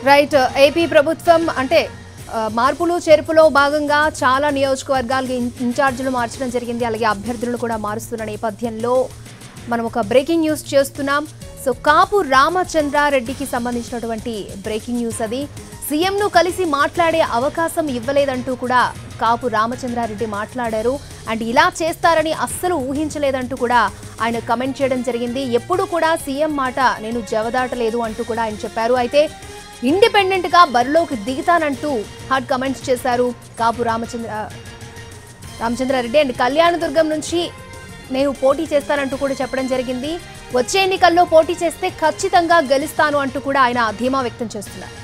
Right AP ప్రభుత్వం అంటే మార్పులు చేర్పులో భాగంగా చాలా నియోజకవర్గాలకు ఇన్ఛార్జీలు మార్చడం జరిగింది. అలాగే అభ్యర్థులను కూడా మారుస్తున్న నేపథ్యంలో మనం ఒక బ్రేకింగ్ న్యూస్ చేస్తున్నాం. సో కాపు రామచంద్రారెడ్డికి సంబంధించినటువంటి బ్రేకింగ్ న్యూస్ అది. సీఎంను కలిసి మాట్లాడే అవకాశం ఇవ్వలేదంటూ కూడా కాపు రామచంద్రారెడ్డి మాట్లాడారు. అండ్ ఇలా చేస్తారని అస్సలు ఊహించలేదంటూ కూడా ఆయన కమెంట్ చేయడం జరిగింది. ఎప్పుడు కూడా సీఎం మాట నేను జవదాటలేదు అంటూ కూడా ఆయన చెప్పారు. అయితే ఇండిపెండెంట్ గా బరిలోకి దిగుతానంటూ హాట్ కమెంట్స్ చేశారు కాపు రామచంద్రారెడ్డి. అండ్ కళ్యాణదుర్గం నుంచి నేను పోటీ చేస్తానంటూ కూడా చెప్పడం జరిగింది. వచ్చే ఎన్నికల్లో పోటీ చేస్తే ఖచ్చితంగా గెలుస్తాను అంటూ కూడా ఆయన ధీమా వ్యక్తం చేస్తున్నారు.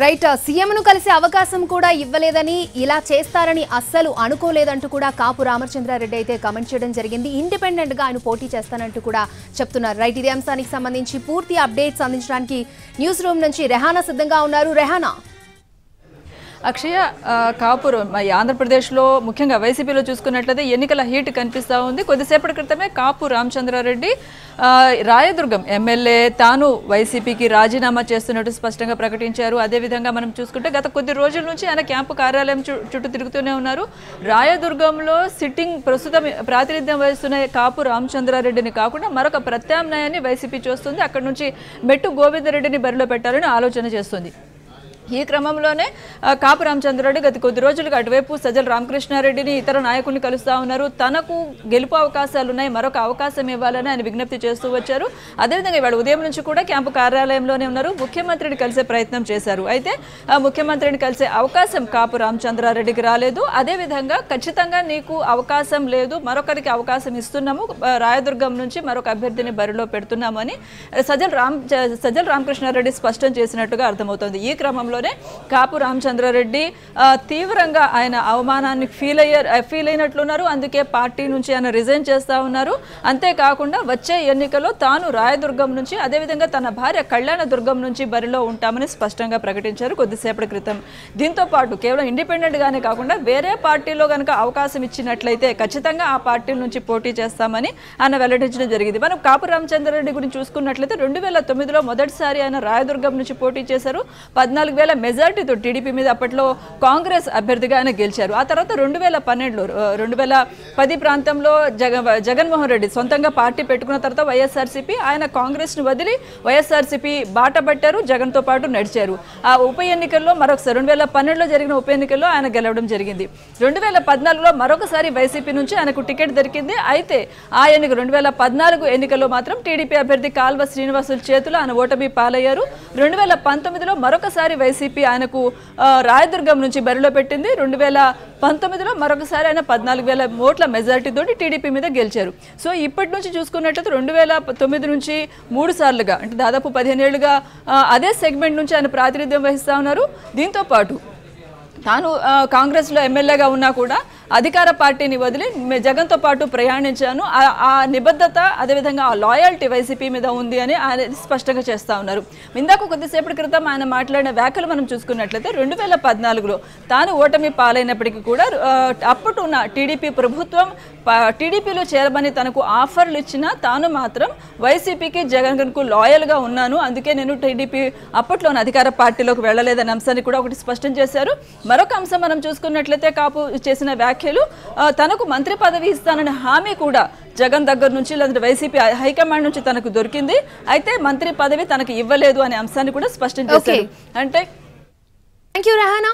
రైట్ సీఎంను కలిసే అవకాశం కూడా ఇవ్వలేదని, ఇలా చేస్తారని అస్సలు అనుకోలేదంటూ కూడా కాపు రామచంద్రారెడ్డి అయితే కమెంట్ చేయడం జరిగింది. ఇండిపెండెంట్ గా ఆయన పోటీ చేస్తానంటూ కూడా చెప్తున్నారు. రైట్ ఇదే అంశానికి సంబంధించి పూర్తి అప్డేట్స్ అందించడానికి న్యూస్ రూమ్ నుంచి రెహానా సిద్ధంగా ఉన్నారు. రెహానా. అక్షయ, కాపురం ఆంధ్రప్రదేశ్లో ముఖ్యంగా వైసీపీలో చూసుకున్నట్లయితే ఎన్నికల హీట్ కనిపిస్తూ ఉంది. కొద్దిసేపటి క్రితమే కాపు రామచంద్రారెడ్డి రాయదుర్గం ఎమ్మెల్యే తాను వైసీపీకి రాజీనామా చేస్తున్నట్టు స్పష్టంగా ప్రకటించారు. అదేవిధంగా మనం చూసుకుంటే గత కొద్ది రోజుల నుంచి ఆయన క్యాంపు కార్యాలయం చుట్టూ తిరుగుతూనే ఉన్నారు. రాయదుర్గంలో ప్రస్తుతం ప్రాతినిధ్యం వహిస్తున్న కాపు రామచంద్రారెడ్డిని కాకుండా మరొక ప్రత్యామ్నాయాన్ని వైసీపీ చూస్తుంది. అక్కడి నుంచి మెట్టు గోవిందరెడ్డిని బరిలో పెట్టాలని ఆలోచన చేస్తుంది. ఈ క్రమంలోనే కాపు రామచంద్రారెడ్డి గత కొద్ది రోజులుగా అటువైపు సజ్జల రామకృష్ణారెడ్డిని ఇతర నాయకుల్ని కలుస్తూ ఉన్నారు. తనకు గెలుపు అవకాశాలు ఉన్నాయి, మరొక అవకాశం ఇవ్వాలని ఆయన విజ్ఞప్తి చేస్తూ వచ్చారు. అదేవిధంగా ఇవాళ ఉదయం నుంచి కూడా క్యాంపు కార్యాలయంలోనే ఉన్నారు. ముఖ్యమంత్రిని కలిసే ప్రయత్నం చేశారు. అయితే ముఖ్యమంత్రిని కలిసే అవకాశం కాపు రామచంద్రారెడ్డికి రాలేదు. అదేవిధంగా ఖచ్చితంగా నీకు అవకాశం లేదు, మరొకరికి అవకాశం ఇస్తున్నాము, రాయదుర్గం నుంచి మరొక అభ్యర్థిని బరిలో పెడుతున్నామని సజ్జల రామకృష్ణారెడ్డి స్పష్టం చేసినట్టుగా అర్థమవుతోంది. ఈ క్రమంలో కాపు రామచంద్రారెడ్డి తీవ్రంగా ఆయన అవమానాన్ని ఫీల్ అయినట్లున్నారు. అందుకే పార్టీ నుంచి ఆయన రిజైన్ చేస్తా ఉన్నారు. అంతేకాకుండా వచ్చే ఎన్నికల్లో తాను రాయదుర్గం నుంచి అదేవిధంగా తన భార్య కళ్యాణదుర్గం నుంచి బరిలో ఉంటామని స్పష్టంగా ప్రకటించారు కొద్దిసేపటి క్రితం. దీంతో పాటు కేవలం ఇండిపెండెంట్ గానే కాకుండా వేరే పార్టీలో కనుక అవకాశం ఇచ్చినట్లయితే ఖచ్చితంగా ఆ పార్టీ నుంచి పోటీ చేస్తామని ఆయన వెల్లడించడం జరిగింది. మనం కాపు రామచంద్రారెడ్డి గురించి చూసుకున్నట్లయితే 2009లో మొదటిసారి ఆయన రాయదుర్గం నుంచి పోటీ చేశారు. 14,000 మెజార్టీతో టీడీపీ మీద అప్పట్లో కాంగ్రెస్ అభ్యర్థిగా ఆయన గెలిచారు. ఆ తర్వాత 2010 ప్రాంతంలో జగన్మోహన్ రెడ్డి సొంతంగా పార్టీ పెట్టుకున్న తర్వాత వైఎస్ఆర్సీపీ ఆయన కాంగ్రెస్ను వదిలి వైఎస్ఆర్సీపీ బాట పట్టారు, జగన్తో పాటు నడిచారు. ఆ ఉప ఎన్నికల్లో మరొకసారి 2012లో జరిగిన ఉప ఎన్నికల్లో ఆయన గెలవడం జరిగింది. 2014లో మరొకసారి వైసీపీ నుంచి ఆయనకు టికెట్ దొరికింది. అయితే ఆ 2014 ఎన్నికల్లో మాత్రం టీడీపీ అభ్యర్థి కాల్వ శ్రీనివాసుల చేతులు ఆయన ఓటమి పాలయ్యారు. 2019లో మరొకసారి వైసీపీ ఆయనకు రాయదుర్గం నుంచి బరిలో పెట్టింది. 2019లో మరొకసారి ఆయన 14,000 ఓట్ల మెజారిటీతో టీడీపీ మీద గెలిచారు. సో ఇప్పటి నుంచి చూసుకున్నట్లయితే 2009 నుంచి 3 సార్లుగా అంటే దాదాపు 15 ఏళ్లుగా అదే సెగ్మెంట్ నుంచి ఆయన ప్రాతినిధ్యం వహిస్తూ ఉన్నారు. దీంతో పాటు తాను కాంగ్రెస్లో ఎమ్మెల్యేగా ఉన్నా కూడా అధికార పార్టీని వదిలి జగన్తో పాటు ప్రయాణించాను, ఆ నిబద్ధత అదేవిధంగా ఆ లాయల్టీ వైసీపీ మీద ఉంది అని ఆయన స్పష్టంగా చేస్తూ ఉన్నారు. ఇందాక కొద్దిసేపటి క్రితం ఆయన మాట్లాడిన వ్యాఖ్యలు మనం చూసుకున్నట్లయితే 2014లో తాను ఓటమి పాలైనప్పటికీ కూడా అప్పటున్న టీడీపీ ప్రభుత్వం టీడీపీలో చేరమని తనకు ఆఫర్లు ఇచ్చినా తాను మాత్రం వైసీపీకి జగన్కు లాయల్గా ఉన్నాను, అందుకే నేను టీడీపీ అప్పట్లోని అధికార పార్టీలోకి వెళ్ళలేదనే అంశాన్ని కూడా ఒకటి స్పష్టం చేశారు. మరొక అంశం మనం చూసుకున్నట్లయితే కాపు చేసిన వ్యాఖ్యలు తనకు మంత్రి పదవి ఇస్తానని హామీ కూడా జగన్ దగ్గర నుంచి లేదంటే వైసీపీ హైకమాండ్ నుంచి తనకు దొరికింది. అయితే మంత్రి పదవి తనకు ఇవ్వలేదు అనే అంశాన్ని కూడా స్పష్టం చేశారు. అంటే థాంక్యూ రెహానా.